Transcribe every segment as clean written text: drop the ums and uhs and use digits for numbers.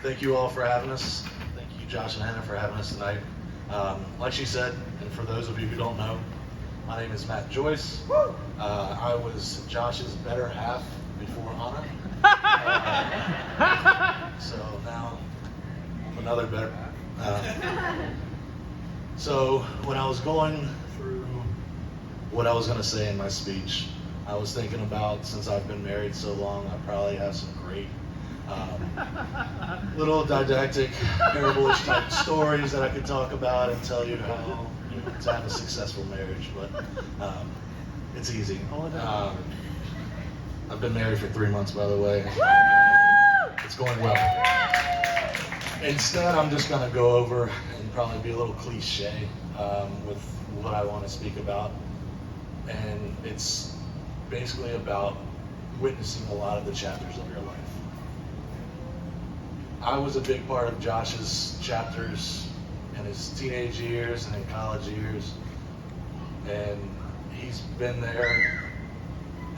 Thank you all for having us. Thank you, Josh and Hannah, for having us tonight. Like she said, and for those of you who don't know, my name is Matt Joyce. I was Josh's better half before Anna. So now I'm another better half. So when I was going through what I was going to say in my speech, I was thinking about, since I've been married so long, I probably have some great little didactic, parable-ish type stories that I could talk about and tell you how to have a successful marriage, but it's easy. I've been married for 3 months, by the way. It's going well. Instead, I'm just going to go over and probably be a little cliche with what I want to speak about, and it's basically about witnessing a lot of the chapters of your life. I was a big part of Josh's chapters in his teenage years and in college years, and he's been there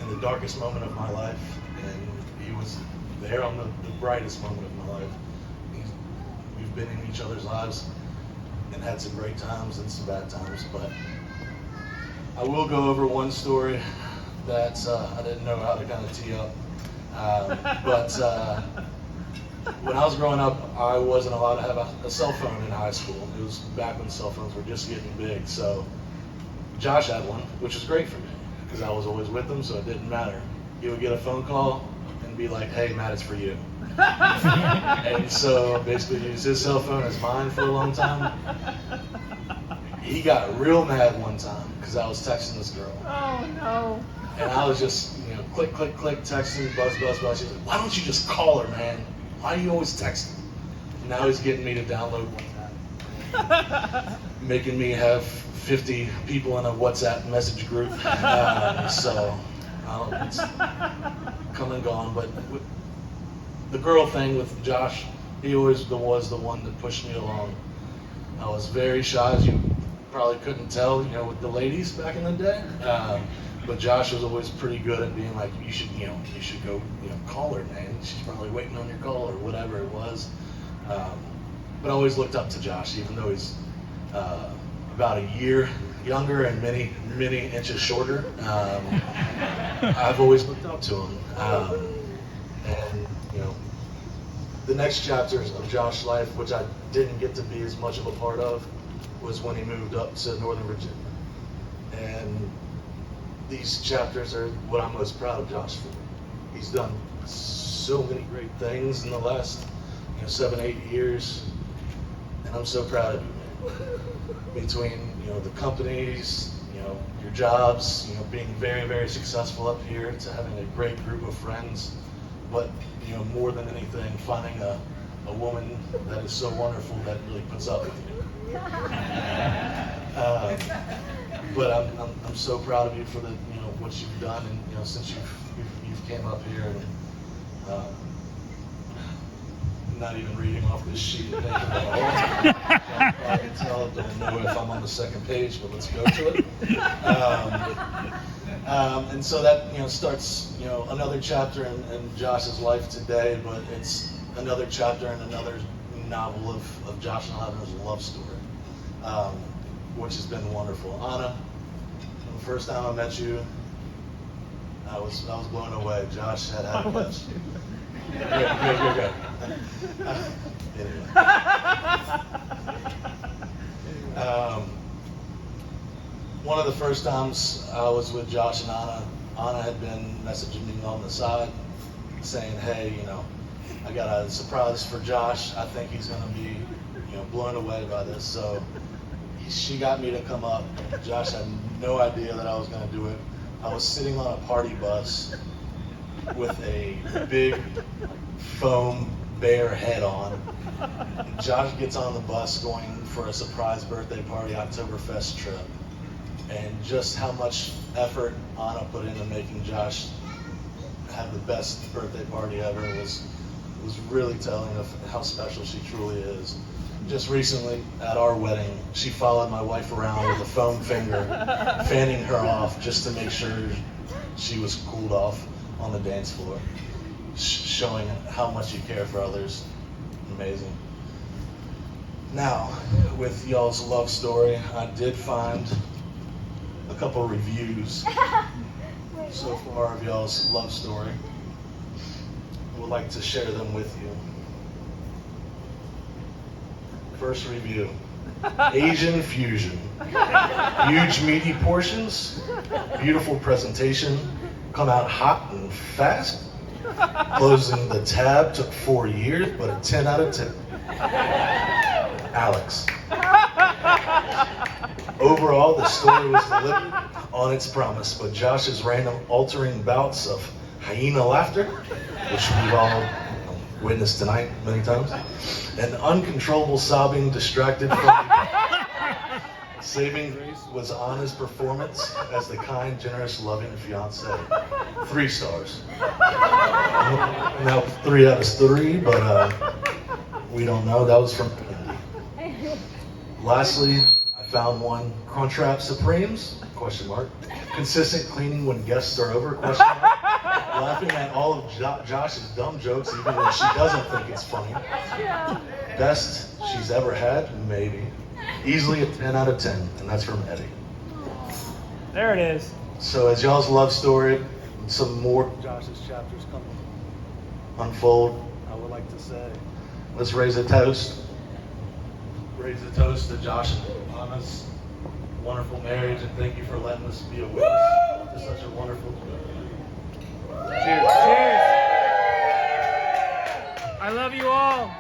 in the darkest moment of my life, and he was there on the brightest moment of my life. We've been in each other's lives and had some great times and some bad times, but I will go over one story that I didn't know how to kind of tee up, but when I was growing up, I wasn't allowed to have a cell phone in high school. It was back when cell phones were just getting big. So Josh had one, which was great for me because I was always with him, so it didn't matter. He would get a phone call and be like, "Hey, Matt, it's for you." And so basically he used his cell phone as mine for a long time. He got real mad one time because I was texting this girl. Oh no. And I was just, click, click, click, texting, buzz, buzz, buzz. She's like, "Why don't you just call her, man? Why are you always texting?" Now he's getting me to download WhatsApp, making me have 50 people in a WhatsApp message group. So it's come and gone. But with the girl thing with Josh, he always was the one that pushed me along. I was very shy, as you probably couldn't tell, with the ladies back in the day. But Josh was always pretty good at being like, you should go, call her, man. She's probably waiting on your call or whatever it was. But I always looked up to Josh, even though he's about a year younger and many, many inches shorter. I've always looked up to him. And the next chapters of Josh's life, which I didn't get to be as much of a part of, was when he moved up to Northern Virginia. And these chapters are what I'm most proud of Josh for. He's done so many great things in the last 7-8 years, and I'm so proud of you, man. Between the companies, your jobs, being very, very successful up here, to having a great group of friends, but more than anything, finding a woman that is so wonderful that really puts up with you. But I'm so proud of you for the what you've done, and since you've came up here, and I'm not even reading off this sheet and thinking about all. I can tell, don't know if I'm on the second page, but let's go to it. And so that starts another chapter in Josh's life today, but it's another chapter in another novel of Josh and Anna's love story, which has been wonderful. Anna, the first time I met you, I was blown away. Josh had a guess. Good. One of the first times I was with Josh and Anna had been messaging me on the side saying, "Hey, I got a surprise for Josh. I think he's going to be, blown away by this." So she got me to come up. Josh had no idea that I was going to do it. I was sitting on a party bus with a big foam bear head on. Josh gets on the bus going for a surprise birthday party, Oktoberfest trip. And just how much effort Anna put into making Josh have the best birthday party ever was really telling of how special she truly is. Just recently at our wedding, she followed my wife around with a foam finger, fanning her off just to make sure she was cooled off on the dance floor, showing how much you care for others. amazing. Now, with y'all's love story, I did find a couple reviews so far of y'all's love story. I would like to share them with you. First review, Asian fusion. Huge meaty portions, beautiful presentation, come out hot and fast. Closing the tab took 4 years, but a 10 out of 10. Alex. Overall, the story was delivered on its promise, but Josh's random altering bouts of hyena laughter, which we've all witnessed tonight many times, and uncontrollable sobbing distracted from saving grace was on his performance as the kind, generous, loving fiance. 3 stars. Now 3 out of 3, but we don't know. That was from Andy. Lastly, I found one, Crunchwrap Supremes, question mark. Consistent cleaning when guests are over, question mark. Laughing at all of Josh's dumb jokes even when she doesn't think it's funny. Best she's ever had, maybe. Easily a 10 out of 10, and that's from Eddie. There it is. So as y'all's love story, some more Josh's chapters come unfold, I would like to say, let's raise a toast. Raise a toast to Josh and Anna's wonderful marriage, and thank you for letting us be a witness to such a wonderful Cheers. Cheers. I love you all.